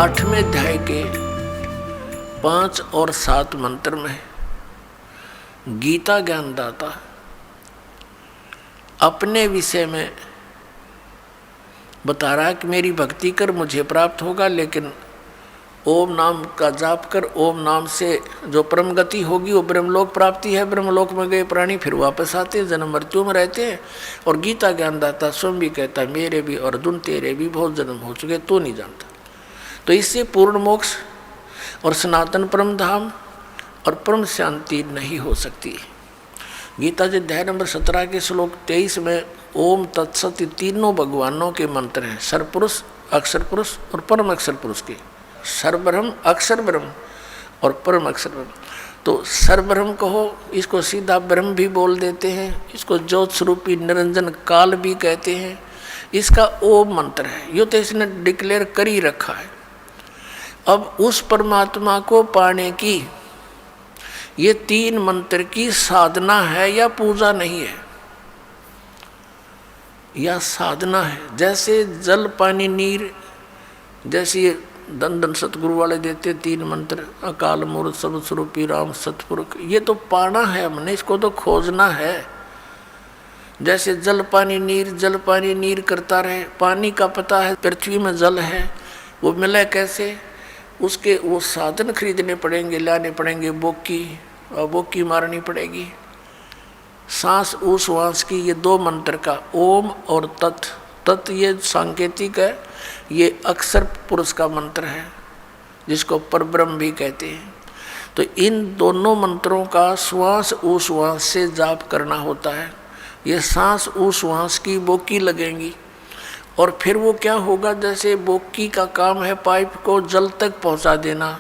8वें अध्याय के 5 और 7 मंत्र में गीता ज्ञानदाता अपने विषय में बता रहा है कि मेरी भक्ति कर मुझे प्राप्त होगा, लेकिन ओम नाम का जाप कर, ओम नाम से जो परम गति होगी वो ब्रह्मलोक प्राप्ति है। ब्रह्मलोक में गए प्राणी फिर वापस आते हैं, जन्म मृत्यु में रहते हैं। और गीता ज्ञानदाता स्वयं भी कहता है मेरे भी और अर्जुन तेरे भी बहुत जन्म हो चुके, तो नहीं जानता। तो इससे पूर्ण मोक्ष और सनातन परम धाम और परम शांति नहीं हो सकती। गीता जी अध्याय नंबर 17 के श्लोक 23 में ओम तत्सत तीनों भगवानों के मंत्र हैं, सर्वपुरुष, अक्षर पुरुष और परम अक्षर पुरुष के। सर्वब्रह्म, अक्षर ब्रह्म और परम अक्षर ब्रह्म। तो सर्वब्रह्म कहो, इसको सीधा ब्रह्म भी बोल देते हैं, इसको ज्योत स्वरूपी निरंजन काल भी कहते हैं। इसका ओम मंत्र है, यो तो इसने डिक्लेयर कर ही रखा है। अब उस परमात्मा को पाने की ये 3 मंत्र की साधना है या पूजा नहीं है, या साधना है। जैसे जल पानी नीर, जैसे ये दन दन सतगुरु वाले देते 3 मंत्र, अकाल मूर्त सब स्वरूपी राम सतपुरुष, ये तो पाना है हमने, इसको तो खोजना है। जैसे जल पानी नीर करता रहे, पानी का पता है पृथ्वी में जल है, वो मिले कैसे, उसके वो साधन खरीदने पड़ेंगे, लाने पड़ेंगे, बोकी मारनी पड़ेगी। सांस उस वास की, ये 2 मंत्र का ओम और तत् ये सांकेतिक है, ये अक्षर पुरुष का मंत्र है जिसको परब्रह्म भी कहते हैं। तो इन दोनों मंत्रों का श्वास उश्वास से जाप करना होता है। ये सांस उश्वास की बोकी लगेंगी और फिर वो क्या होगा, जैसे बोकी का काम है पाइप को जल तक पहुंचा देना,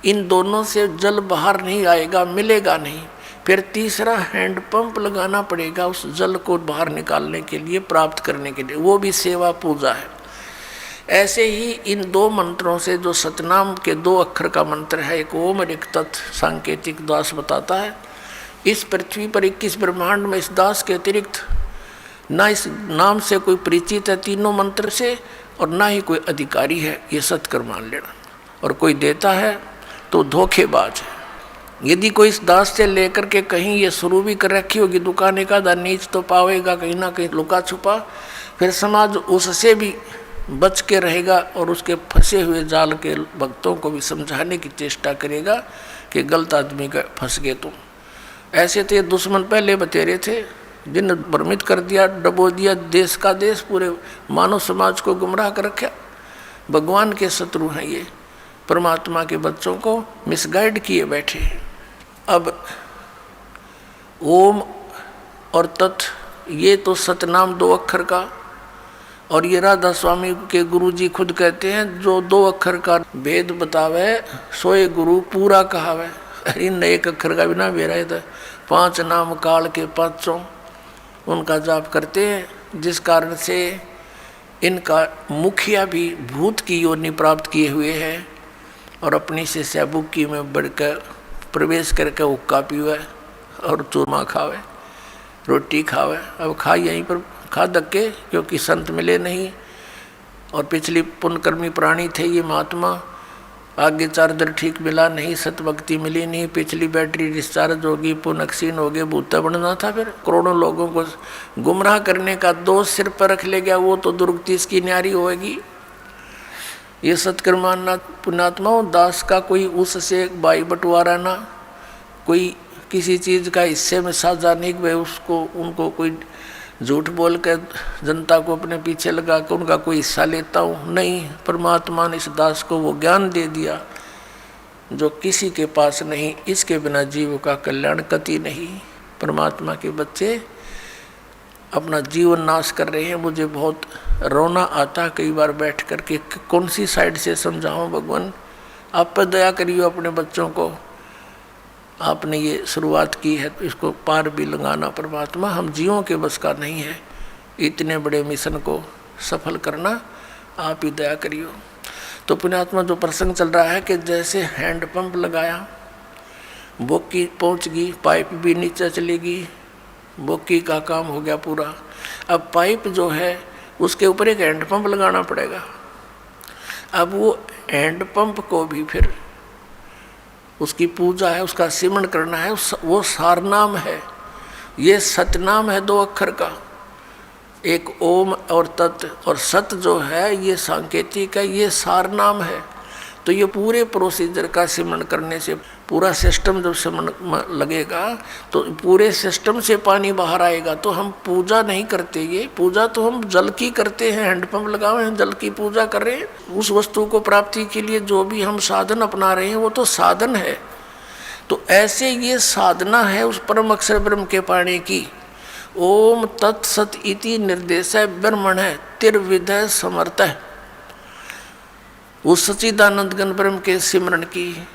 इन दोनों से जल बाहर नहीं आएगा, मिलेगा नहीं। फिर तीसरा हैंड पंप लगाना पड़ेगा उस जल को बाहर निकालने के लिए, प्राप्त करने के लिए, वो भी सेवा पूजा है। ऐसे ही इन 2 मंत्रों से, जो सतनाम के 2 अक्षर का मंत्र है, एक ओम और एक तत्, सांकेतिक दास बताता है इस पृथ्वी पर 21 ब्रह्मांड में इस दास के अतिरिक्त ना इस नाम से कोई परिचित है 3 मंत्र से, और ना ही कोई अधिकारी है, ये सत्कर मान लेना। और कोई देता है तो धोखेबाज है। यदि कोई इस दास से लेकर के कहीं ये शुरू भी कर रखी होगी दुकान, का नीच तो पावेगा कहीं ना कहीं लुका छुपा, फिर समाज उससे भी बच के रहेगा और उसके फंसे हुए जाल के भक्तों को भी समझाने की चेष्टा करेगा कि गलत आदमी का फंस गए तुम। ऐसे तो ये दुश्मन पहले बतेरे थे जिन भ्रमित कर दिया, डबो दिया देश का देश, पूरे मानव समाज को गुमराह कर रखा। भगवान के शत्रु हैं ये, परमात्मा के बच्चों को मिसगाइड किए बैठे हैं। अब ओम और तत् ये तो सतनाम 2 अक्षर का, और ये राधा स्वामी के गुरुजी खुद कहते हैं जो 2 अक्षर का भेद बतावे सोए गुरु पूरा कहावे। इन 1 अक्षर का बिना बेरा था। 5 नाम काल के 5 उनका जाप करते हैं, जिस कारण से इनका मुखिया भी भूत की योनि प्राप्त किए हुए हैं और अपनी से सैबुकी में बढ़कर प्रवेश करके हुक्का पीवे और चूरमा खावे, रोटी खावे। अब खा यहीं पर खा धक्के, क्योंकि संत मिले नहीं और पिछली पुण्यकर्मी प्राणी थे ये महात्मा, आगे चार्जर ठीक मिला नहीं, सतभक्ति मिली नहीं, पिछली बैटरी डिस्चार्ज होगी, पुनक्षीण हो गए, भूता बनना था। फिर करोड़ों लोगों को गुमराह करने का दोष सिर पर रख ले गया, वो तो दुर्गति इसकी न्यारी होगी। ये सत्कर्माना पुण्यात्माओं, दास का कोई उससे भाई बंटवारा ना, कोई किसी चीज़ का हिस्से में साझा नहीं, भाई उसको उनको कोई झूठ बोल कर जनता को अपने पीछे लगा कर उनका कोई हिस्सा लेता हूँ, नहीं। परमात्मा ने इस दास को वो ज्ञान दे दिया जो किसी के पास नहीं, इसके बिना जीव का कल्याण कति नहीं। परमात्मा के बच्चे अपना जीवन नाश कर रहे हैं। मुझे बहुत रोना आता कई बार बैठ कर के, कौन सी साइड से समझाऊं भगवान, आप पर दया करिए अपने बच्चों को। आपने ये शुरुआत की है तो इसको पार भी लगाना परमात्मा, हम जीवों के बस का नहीं है इतने बड़े मिशन को सफल करना, आप ही दया करियो। तो पुण्यात्मा जो प्रसंग चल रहा है कि जैसे हैंड पंप लगाया, बोकी पहुंच गई, पाइप भी नीचे चलेगी, बोकी का काम हो गया पूरा। अब पाइप जो है उसके ऊपर एक हैंड पंप लगाना पड़ेगा। अब वो हैंड पंप को भी फिर उसकी पूजा है, उसका सिमरण करना है, वो सारनाम है। ये सतनाम है 2 अक्षर का, एक ओम और तत्, और सत जो है ये सांकेतिक है, ये सारनाम है। तो ये पूरे प्रोसीजर का सिमरण करने से पूरा सिस्टम जब सिमरण लगेगा तो पूरे सिस्टम से पानी बाहर आएगा। तो हम पूजा नहीं करते, ये पूजा तो हम जल की करते हैं, हैंडपंप लगाए हैं, जल की पूजा कर रहे हैं। उस वस्तु को प्राप्ति के लिए जो भी हम साधन अपना रहे हैं वो तो साधन है। तो ऐसे ये साधना है उस परम अक्षर ब्रह्म के पाने की। ओम तत्सत इति निर्देश ब्रह्मण है तिर्विधय समर्थ है, उस सच्चिदानंद घन ब्रह्म के सिमरण की,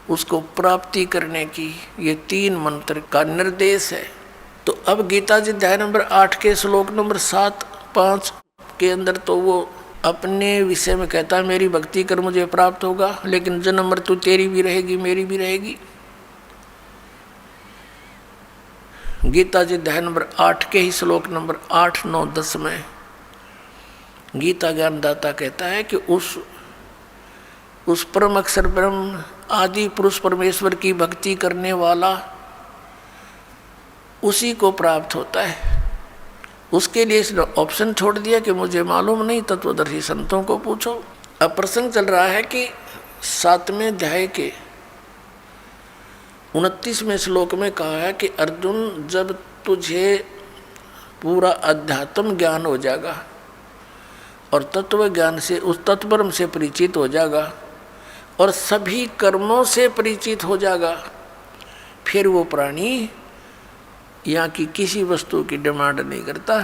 उसको प्राप्ति करने की ये 3 मंत्र का निर्देश है। तो अब गीता जी अध्याय नंबर 8 के श्लोक नंबर 7, 5 के अंदर तो वो अपने विषय में कहता है मेरी भक्ति कर मुझे प्राप्त होगा, लेकिन जन्म मृत्यु तेरी भी रहेगी मेरी भी रहेगी। गीता जी अध्याय नंबर 8 के ही श्लोक नंबर 8, 9, 10 में गीता ज्ञानदाता कहता है कि उस परम अक्षर ब्रह्म आदि पुरुष परमेश्वर की भक्ति करने वाला उसी को प्राप्त होता है। उसके लिए इसने ऑप्शन छोड़ दिया कि मुझे मालूम नहीं, तत्वदर्शी संतों को पूछो। अब प्रसंग चल रहा है कि 7वें अध्याय के 29वें श्लोक में कहा है कि अर्जुन जब तुझे पूरा अध्यात्म ज्ञान हो जाएगा और तत्व ज्ञान से उस तत्वब्रह्म से परिचित हो जाएगा और सभी कर्मों से परिचित हो जाएगा, फिर वो प्राणी यहाँ की किसी वस्तु की डिमांड नहीं करता।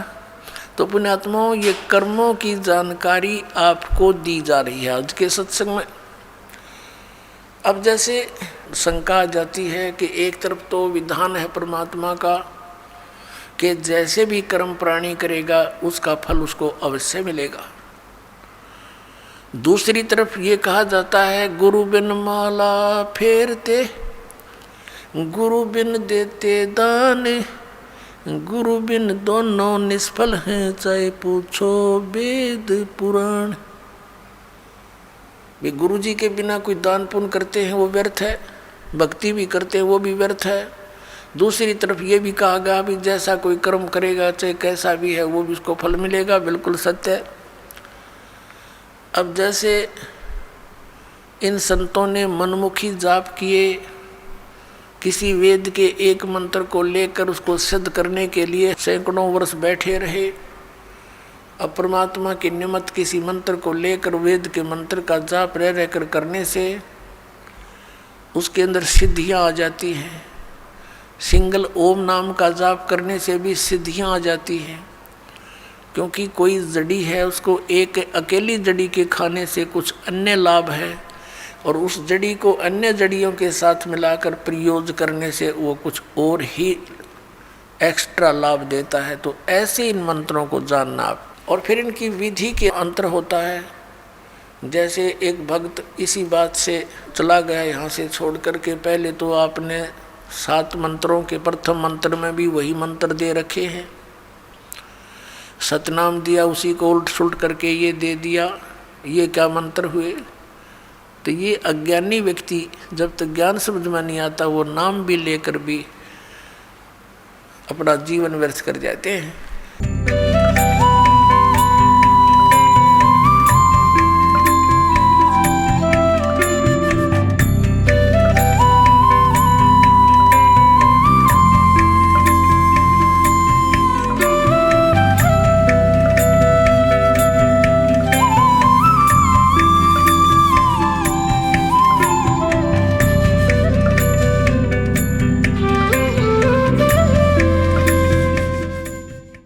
तो पुण्यात्माओं ये कर्मों की जानकारी आपको दी जा रही है आज के सत्संग में। अब जैसे शंका आ जाती है कि एक तरफ तो विधान है परमात्मा का कि जैसे भी कर्म प्राणी करेगा उसका फल उसको अवश्य मिलेगा, दूसरी तरफ ये कहा जाता है गुरु बिन माला फेरते गुरु बिन देते दान, गुरु बिन दोनों निष्फल हैं चाहे पूछो वेद पुराण। वे गुरु जी के बिना कोई दान पुण्य करते हैं वो व्यर्थ है, भक्ति भी करते हैं वो भी व्यर्थ है। दूसरी तरफ ये भी कहा गया भी जैसा कोई कर्म करेगा चाहे कैसा भी है वो भी उसको फल मिलेगा, बिल्कुल सत्य है। अब जैसे इन संतों ने मनमुखी जाप किए, किसी वेद के एक मंत्र को लेकर उसको सिद्ध करने के लिए सैकड़ों वर्ष बैठे रहे। अब परमात्मा के निमित्त किसी मंत्र को लेकर वेद के मंत्र का जाप रह रहकर करने से उसके अंदर सिद्धियां आ जाती हैं। सिंगल ओम नाम का जाप करने से भी सिद्धियां आ जाती हैं, क्योंकि कोई जड़ी है उसको एक अकेली जड़ी के खाने से कुछ अन्य लाभ है और उस जड़ी को अन्य जड़ियों के साथ मिलाकर प्रयोग करने से वो कुछ और ही एक्स्ट्रा लाभ देता है। तो ऐसे इन मंत्रों को जानना आप, और फिर इनकी विधि के अंतर होता है। जैसे एक भक्त इसी बात से चला गया यहाँ से छोड़ करके, पहले तो आपने 7 मंत्रों के प्रथम मंत्र में भी वही मंत्र दे रखे हैं, सतनाम दिया, उसी को उल्ट सुलट करके ये दे दिया, ये क्या मंत्र हुए। तो ये अज्ञानी व्यक्ति जब तक ज्ञान समझ में नहीं आता वो नाम भी लेकर भी अपना जीवन व्यर्थ कर जाते हैं।